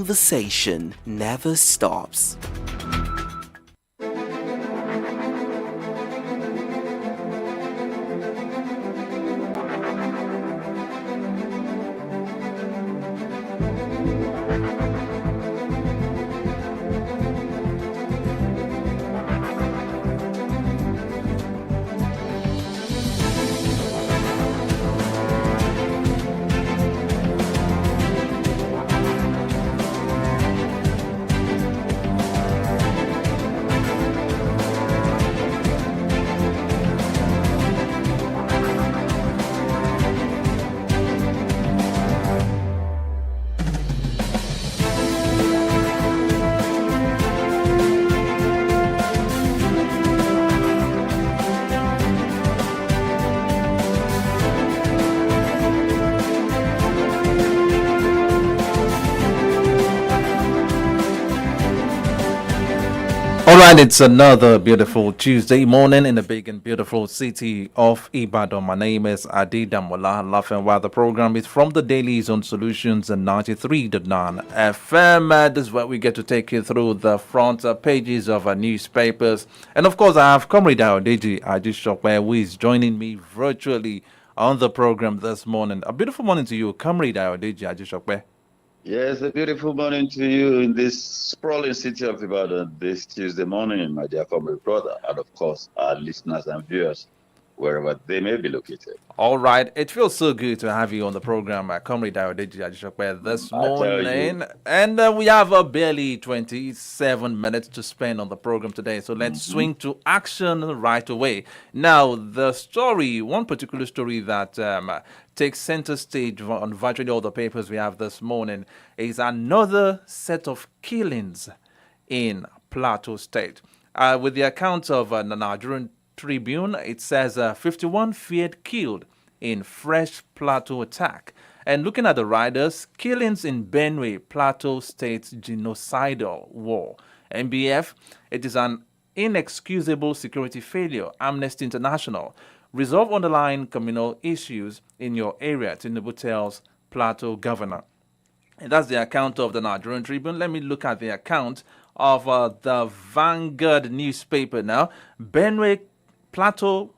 conversation never stops. All right, it's another beautiful Tuesday morning in the big and beautiful city of Ibadan. My name is Adi Damola, laughing while the program is from the Dailies on Solutions and 93.9 FM. This is where we get to take you through the front pages of our newspapers. And of course, I have Comrade Aodeji Ajishokwe, who is joining me virtually on the program this morning. A beautiful morning to you, Comrade Aodeji Ajishokwe. Yes, a beautiful morning to you in this sprawling city of Ibadan this Tuesday morning, my dear comrade brother, and of course, our listeners and viewers, wherever they may be located. All right, it feels so good to have you on the program, Comrade Aodeji Ajishokwe, this morning. And we have barely 27 minutes to spend on the program today, so let's swing to action right away. Now, the story, one particular story that takes center stage on virtually all the papers we have this morning is another set of killings in Plateau State. With the account of the Nigerian Tribune, it says 51 feared killed in fresh Plateau attack. And looking at the riders, killings in Benue, Plateau State's genocidal war. NBF, it is an inexcusable security failure. Amnesty International, resolve underlying communal issues in your area, Tinubu tells Plateau governor. And that's the account of the Nigerian Tribune. Let me look at the account of the Vanguard newspaper now. Benue Plateau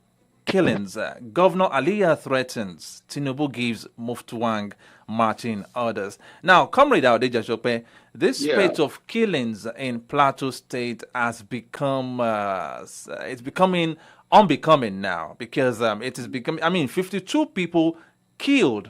killings. Governor Aliyah threatens. Tinubu gives Muftuwang marching orders. Now, Comrade Aodeji Ajishokwe, this spate of killings in Plateau State has become, it's becoming unbecoming now because it is becoming, 52 people killed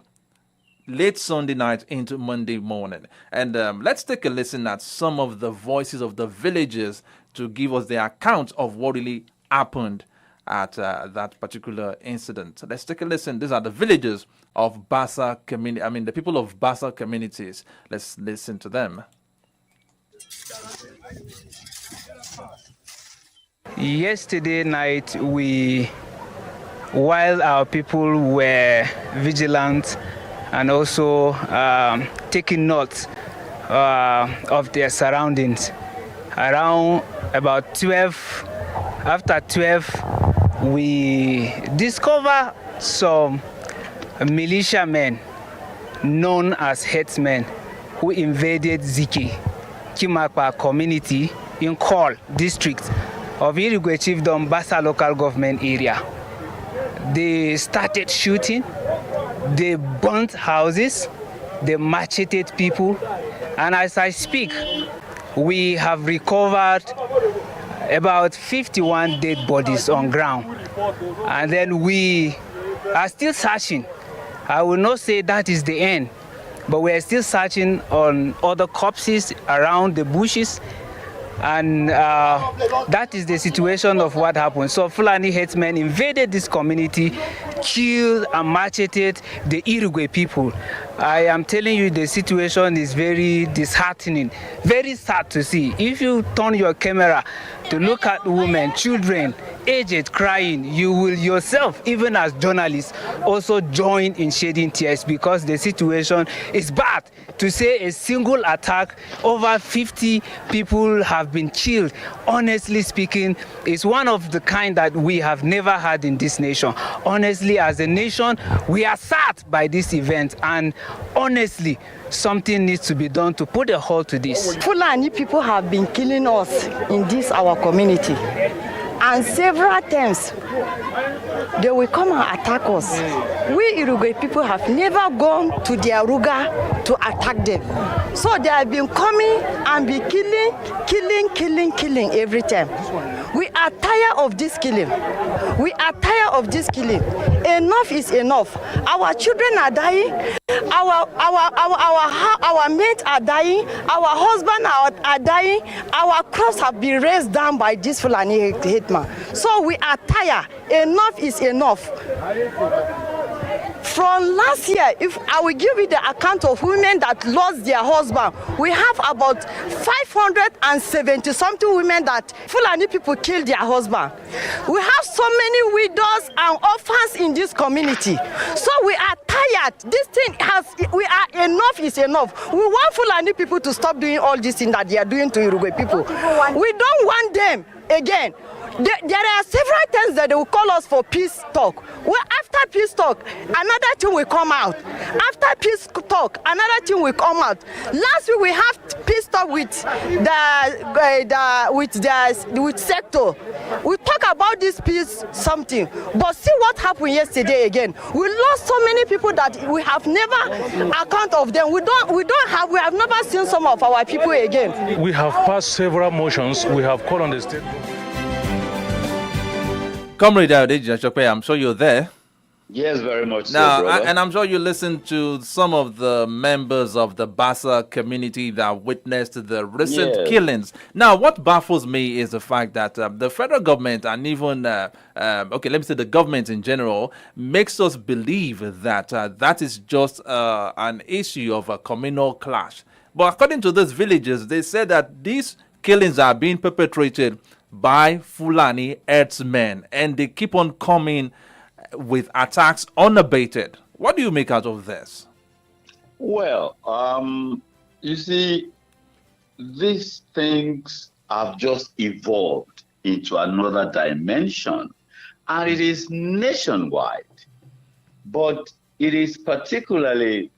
late Sunday night into Monday morning. And let's take a listen at some of the voices of the villagers to give us the account of what really happened at that particular incident. So let's take a listen. These are the villagers of Bassa community. The people of Bassa communities. Let's listen to them. Yesterday night, while our people were vigilant and also taking note of their surroundings, around about 12, after 12, we discover some militiamen known as headsmen who invaded Ziki, Kimakwa community in Kol district of Irigwe Chiefdom, Bassa local government area. They started shooting, they burnt houses, they macheted people, and as I speak, we have recovered about 51 dead bodies on ground. And then we are still searching. I will not say that is the end, but we are still searching on other corpses around the bushes. And that is the situation of what happened. So Fulani headsmen invaded this community, killed and macheted the Irigwe people. I am telling you, the situation is very disheartening, very sad to see. If you turn your camera to look at women, children, aged crying, you will yourself, even as journalists, also join in shedding tears because the situation is bad. To say a single attack, over 50 people have been killed, honestly speaking, is one of the kind that we have never had in this nation. Honestly, as a nation, we are sad by this event, and honestly, something needs to be done to put a halt to this. Fulani people have been killing us in this our community, and several times they will come and attack us. We Irugwe people have never gone to their Ruga to attack them. So they have been coming and be killing every time. We are tired of this killing. We are tired of this killing. Enough is enough. Our children are dying. Our mates are dying. Our husbands are dying. Our crops have been raised down by this Fulani hitman. So we are tired. Enough is enough. From last year, if I will give you the account of women that lost their husband, we have about 570 something women that Fulani people killed their husband. We have so many widows and orphans in this community. So we are tired. This thing enough is enough. We want Fulani people to stop doing all this thing that they are doing to Uruguay people. We don't want them again. There are several times that they will call us for peace talk. Well, after peace talk, another thing will come out. After peace talk, another thing will come out. Last week we have peace talk with sector. We talk about this peace something, but see what happened yesterday again. We lost so many people that we have never account of them. We have never seen some of our people again. We have passed several motions. We have called on the state. Comrade Dailies, I'm sure you're there. Yes, very much Now, so, brother. and I'm sure you listened to some of the members of the Bassa community that witnessed the recent killings. Now, what baffles me is the fact that the federal government and even, let me say the government in general, makes us believe that that is just an issue of a communal clash. But according to these villages, they said that these killings are being perpetrated by Fulani herdsmen, and they keep on coming with attacks unabated. What do you make out of this? Well, you see, these things have just evolved into another dimension, and it is nationwide, but it is particularly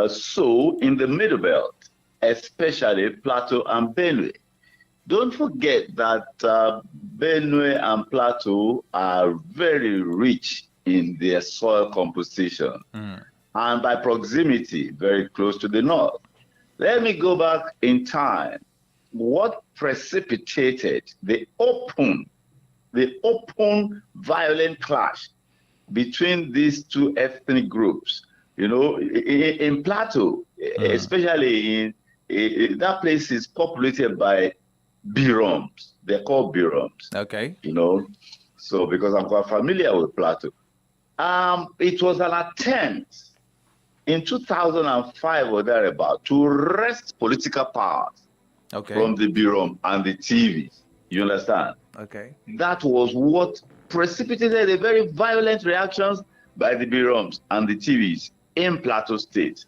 so in the Middle Belt, especially Plateau and Benue. Don't forget that Benue and Plateau are very rich in their soil composition, and by proximity, very close to the north. Let me go back in time. What precipitated the open violent clash between these two ethnic groups? You know, in Plateau, especially in that place is populated by Biroms. They're called Biroms. Okay. You know, so because I'm quite familiar with Plateau. It was an attempt in 2005 or thereabout to wrest political powers from the Birom and the TVs. You understand? Okay. That was what precipitated a very violent reactions by the Biroms and the TVs in Plateau State.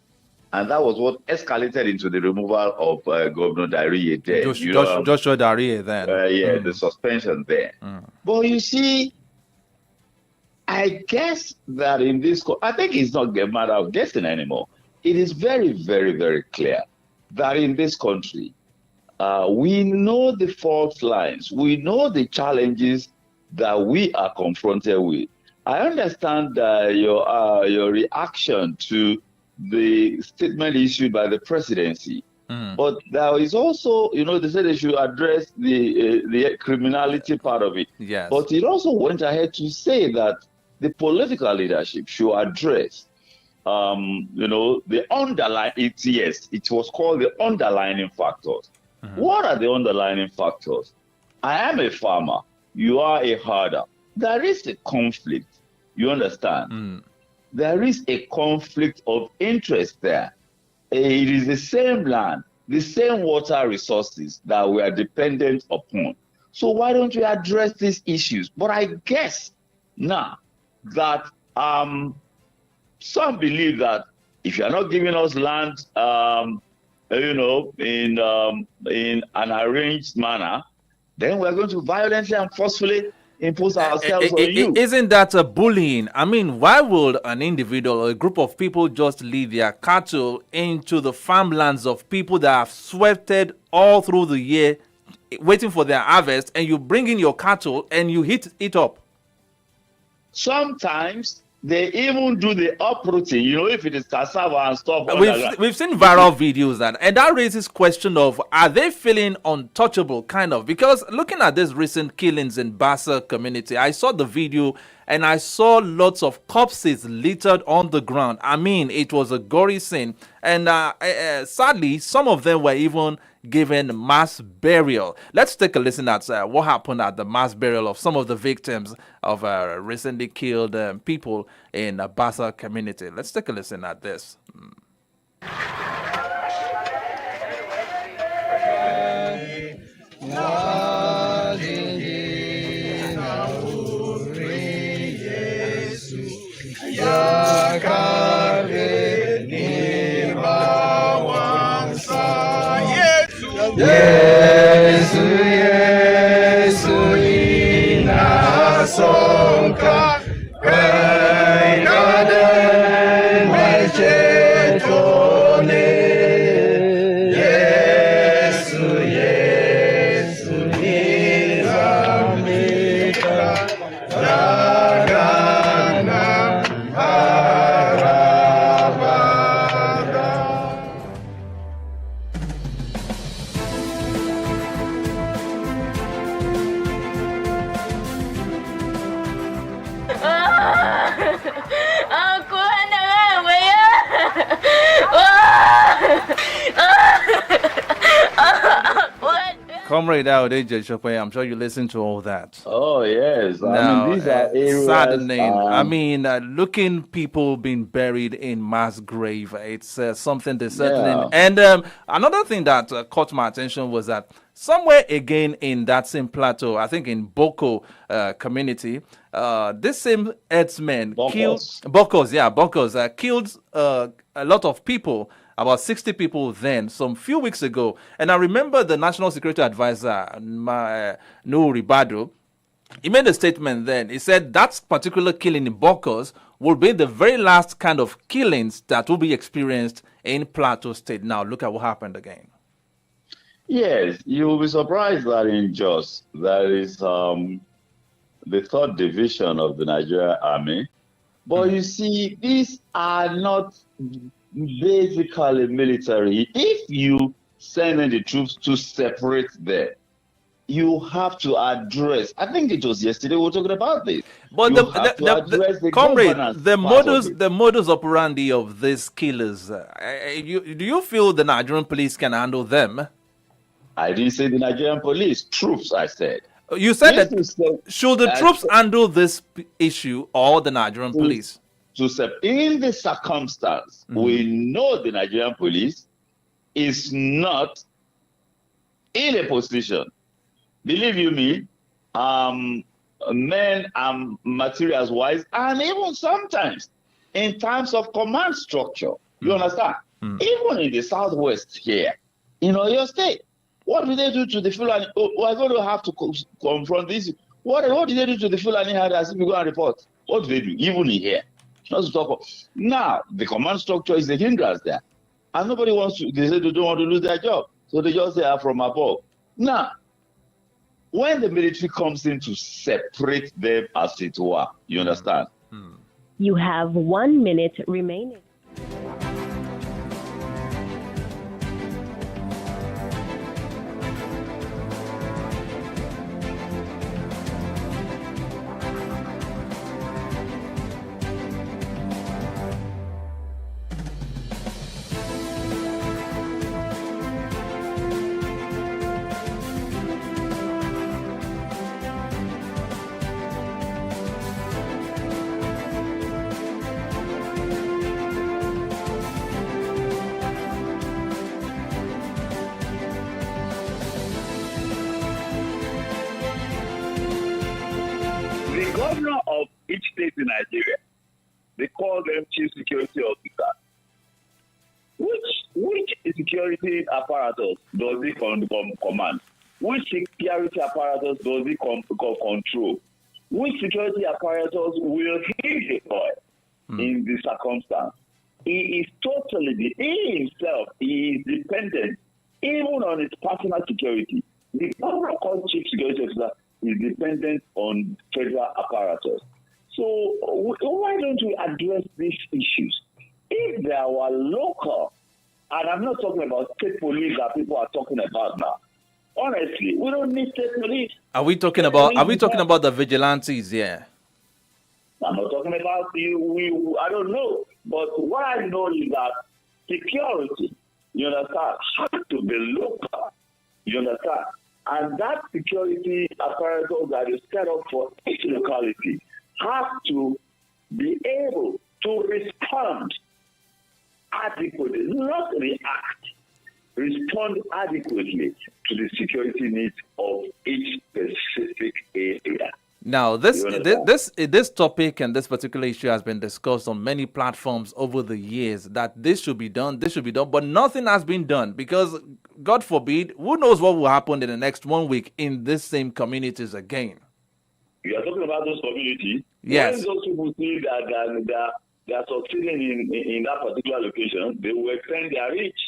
And that was what escalated into the removal of Governor Dairiye there. Joshua Dairiye then. The suspension there. But you see, I guess that in this, I think it's not a matter of guessing anymore. It is very, very, very clear that in this country, we know the fault lines. We know the challenges that we are confronted with. I understand your reaction to the statement issued by the presidency. But there is also, they said they should address the criminality part of it. Yes. But it also went ahead to say that the political leadership should address, the underlying, it was called the underlying factors. What are the underlying factors? I am a farmer. You are a herder. There is a conflict. You understand? There is a conflict of interest there. It is the same land, the same water resources that we are dependent upon. So why don't we address these issues? But I guess now that some believe that if you are not giving us land, in an arranged manner, then we are going to violently and forcefully impose ourselves on you. Isn't that a bullying? I mean, why would an individual or a group of people just lead their cattle into the farmlands of people that have sweated all through the year, waiting for their harvest, and you bring in your cattle and you hit it up? Sometimes they even do the uprooting, if it is cassava and stuff. We've seen viral videos and that raises question of, are they feeling untouchable, kind of? Because looking at these recent killings in Bassa community, I saw the video and I saw lots of corpses littered on the ground. I mean, it was a gory scene. And sadly, some of them were even given mass burial. Let's take a listen at what happened at the mass burial of some of the victims of recently killed people in Bassa community. Let's take a listen at this. Yesu, Yesu, inasonga kainade machetone. Yesu, Yesu, nizamika ragana arabada. Aku anak ya. Comrade Aodeji Chokwe, I'm sure you listened to all that. Oh, yes. Now, these are areas, saddening. I mean, looking people being buried in mass grave, it's something disheartening. Yeah. And another thing that caught my attention was that somewhere again in that same plateau, I think in Boko community, this same herdsmen killed killed a lot of people. About 60 people then, some few weeks ago. And I remember the National Security Advisor, Nuhu Ribadu, he made a statement then. He said that particular killing in Bokos will be the very last kind of killings that will be experienced in Plateau State. Now, look at what happened again. Yes, you will be surprised that in Jos, there is the 3rd Division of the Nigerian Army. But you see, these are not basically military. If you send in the troops to separate them, you have to address. I think it was yesterday we were talking about this. But the comrade, the modus operandi of these killers, do you feel the Nigerian police can handle them? I didn't say the Nigerian police, troops, I said. You said that should the troops handle this issue or the Nigerian police? In the circumstance, we know the Nigerian police is not in a position, believe you me, men and materials wise, and even sometimes in terms of command structure. You understand? Even in the southwest here, in Oyo State, what do they do to the Fulani? We're going to have to confront this. What did they do to the Fulani herders if we go and report? What do they do? Even in here. Not to talk about. Now, the command structure is the hindrance there. And nobody wants to, they say they don't want to lose their job. So they just say, from above. Now, when the military comes in to separate them as it were, you understand? You have 1 minute remaining. governor of each state in Nigeria, they call them chief security officer. Which security apparatus does he command? Which security apparatus does he control? Which security apparatus will he deploy in this circumstance? He is he himself is dependent even on his personal security. The governor called chief security officer is dependent on federal apparatus. So why don't we address these issues? If they were local, and I'm not talking about state police that people are talking about now. Honestly, we don't need state police. Are we talking about the vigilantes? Yeah. I'm not talking about you. I don't know. But what I know is that security, you understand, has to be local. You understand? And that security apparatus that is set up for each locality has to be able to respond adequately, not react, respond adequately to the security needs of each specific area. Now, this topic and this particular issue has been discussed on many platforms over the years, that this should be done, but nothing has been done because, God forbid, who knows what will happen in the next 1 week in these same communities again. You are talking about those communities? Yes. When those people see that they are succeeding in that particular location, they will extend their reach.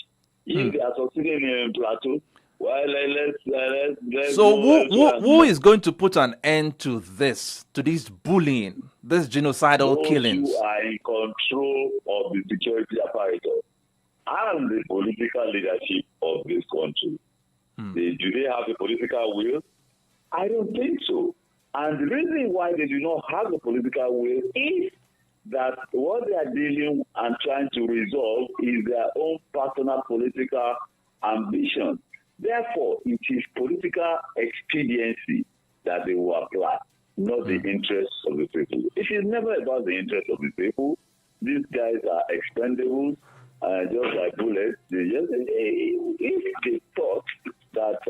If they are succeeding in Plateau, well, let's so who is going to put an end to this bullying, this genocidal killings? Those who are in control of the security apparatus and the political leadership of this country. Do they have the political will? I don't think so. And the reason why they do not have the political will is that what they are dealing and trying to resolve is their own personal political ambition. Therefore, it is political expediency that they will apply, not the interests of the people. It is never about the interests of the people. These guys are expendable, just like bullets. If they thought that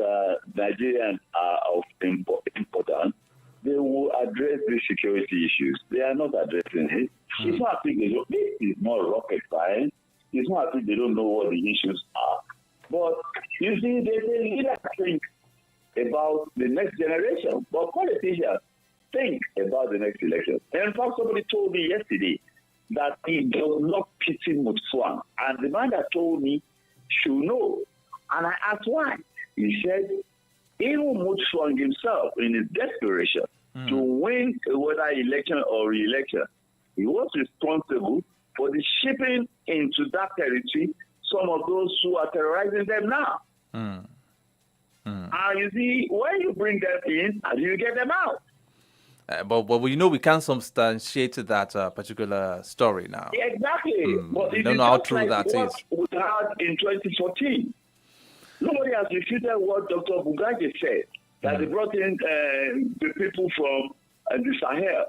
Nigerians are of importance, they will address these security issues. They are not addressing it. It's not as if this is not rocket science. It's not as if they don't know what the issues are. But you see, they leaders think about the next generation, but politicians think about the next election. And in fact, somebody told me yesterday that he does not pity Mutswang. And the man that told me should know. And I asked why. He said, even Mutswang himself, in his desperation to win whether election or re-election, he was responsible for the shipping into that territory some of those who are terrorizing them now. And you see, when you bring them in, how do you get them out? But we can't substantiate that particular story now. Exactly. But we don't know how true that is. We had in 2014. Nobody has refuted what Dr. Bugaje said, that they brought in the people from the Sahel.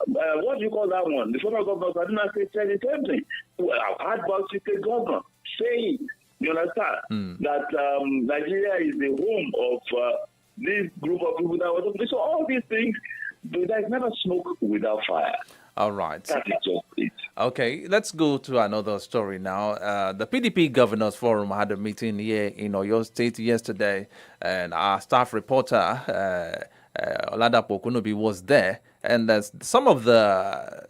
What do you call that one? The former governor of Kaduna State said the same thing. Well, I've had Bauchi State governor saying, you understand, that Nigeria is the home of this group of people that were talking. So all these things, there's never smoke without fire. All right. That is just it. Okay, let's go to another story now. The PDP Governors Forum had a meeting here in Oyo State yesterday, and our staff reporter, Oladapo Okunobi, was there. And some of the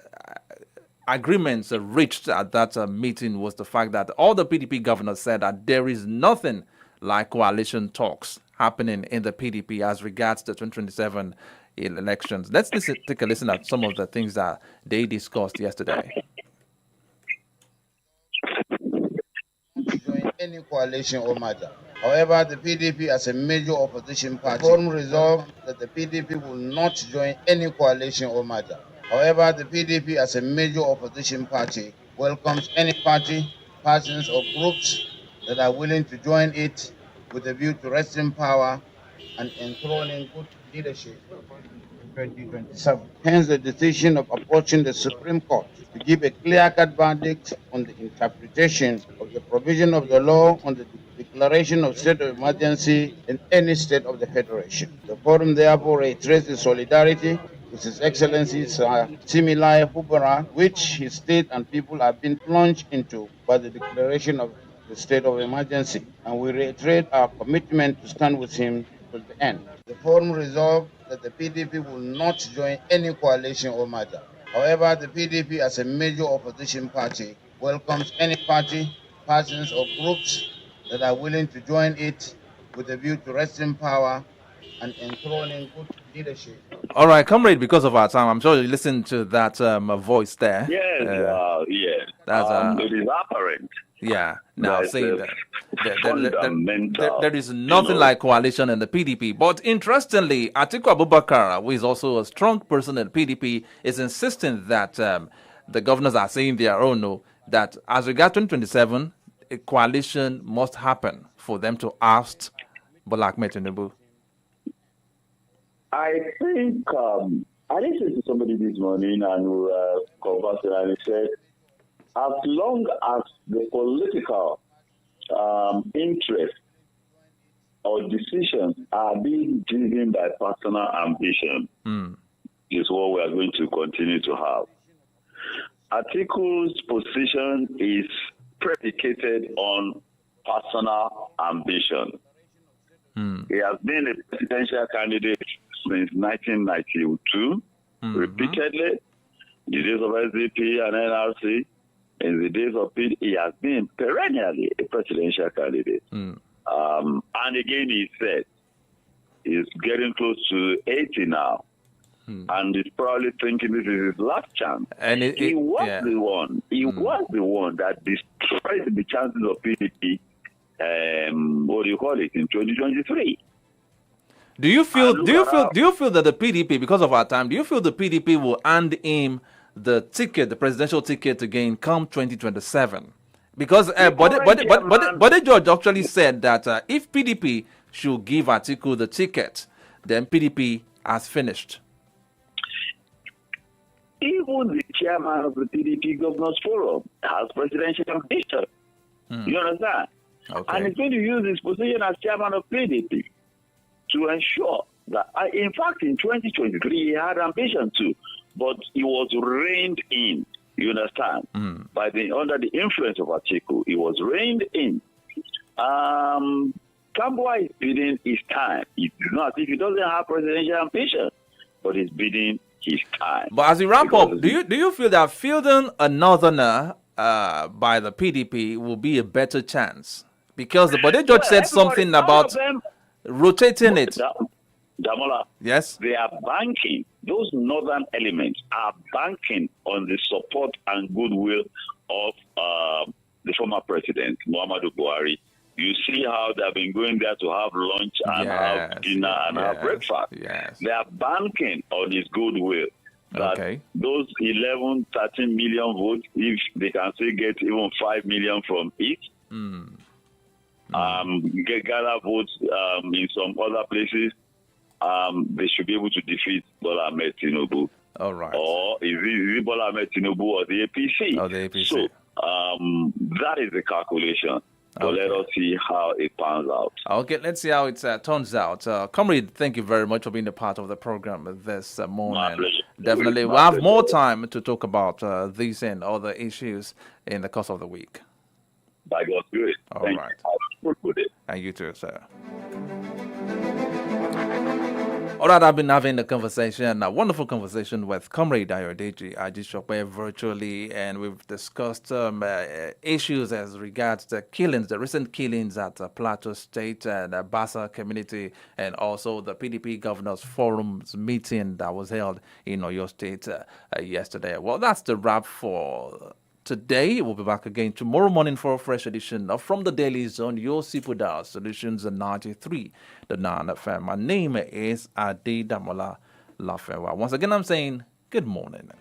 agreements reached at that meeting was the fact that all the PDP governors said that there is nothing like coalition talks happening in the PDP as regards the 2027 elections. Let's take a listen at some of the things that they discussed yesterday. Join any coalition or matter. However, the PDP as a major opposition party forum resolved that the PDP will not join any coalition or matter. However, the PDP as a major opposition party welcomes any party, persons or groups that are willing to join it with a view to wresting power and enthroning good leadership in 2027. Hence the decision of approaching the Supreme Court to give a clear-cut verdict on the interpretation of the provision of the law on the declaration of state of emergency in any state of the Federation. The forum therefore reiterates its solidarity with His Excellency Sir Similai Hubara, which his state and people have been plunged into by the declaration of the state of emergency, and we reiterate our commitment to stand with him till the end. The forum resolved that the PDP will not join any coalition or merger. However, the PDP, as a major opposition party, welcomes any party, persons, or groups that are willing to join it with a view to wresting power and enthroning good leadership. All right, comrade, because of our time, I'm sure you listened to that voice there. Yes, yes. That's, it is apparent. Yeah, now There's saying a that fundamental, there is nothing like coalition in the PDP. But interestingly, Atiku Abubakar, who is also a strong person in the PDP, is insisting that the governors are saying their own, no, that as regard 2027, a coalition must happen for them to oust Bola Ahmed Tinubu. I think I listened to somebody this morning and we were conversing, and he said, as long as the political interest or decisions are being driven by personal ambition, is what we are going to continue to have. Atiku's position is predicated on personal ambition. He has been a presidential candidate since 1992, repeatedly. In the days of SDP and NRC, in the days of PDP, he has been perennially a presidential candidate. And again, he said he's getting close to 80 now, and he's probably thinking this is his last chance. And he was the one. He was the one that destroyed the chances of PDP. What do you call it, in 2023? Do you feel that the PDP, because of our time, do you feel the PDP will hand him the ticket, the presidential ticket again come 2027? Because Bode George actually said that if PDP should give Atiku the ticket, then PDP has finished. Even the chairman of the PDP Governors Forum has presidential ambition. You understand? Okay. And he's going to use his position as chairman of PDP to ensure that, in fact, in 2023, he had ambition too, but he was reined in, you understand, under the influence of Atiku. He was reined in. Kambwa is bidding his time. It's not as if he doesn't have presidential ambition, but he's bidding his time. But as we wrap up, do you feel that fielding a northerner by the PDP will be a better chance? Because the Bode George said something about rotating it. Damola, yes, they are banking. Those northern elements are banking on the support and goodwill of the former president, Muhammadu Buhari. You see how they have been going there to have lunch and have dinner and have breakfast. Yes. They are banking on his goodwill. That those 11, 13 million votes, if they can still get even 5 million from it, gather votes in some other places, they should be able to defeat Bola Ahmed Tinubu. All right. Or is it Bola Ahmed Tinubu or the APC? Oh, the APC. So that is the calculation. So let us see how it pans out. Okay, let's see how it turns out. Comrade, thank you very much for being a part of the program this morning. My pleasure. Definitely, we'll have more time to talk about these and other issues in the course of the week. By God's grace. All right. And you too, sir. All right, I've been having a wonderful conversation with Comrade Ayodeji Ajishope virtually, and we've discussed issues as regards the killings, the recent killings at Plateau State and Bassa community, and also the PDP Governors Forum's meeting that was held in Oyo State yesterday. Well, that's the wrap for today. We'll be back again tomorrow morning for a fresh edition of From the Dailies on your Sipuda Solutions 93, the 9 FM. My name is Ade Damola Lafewa. Once again, I'm saying good morning.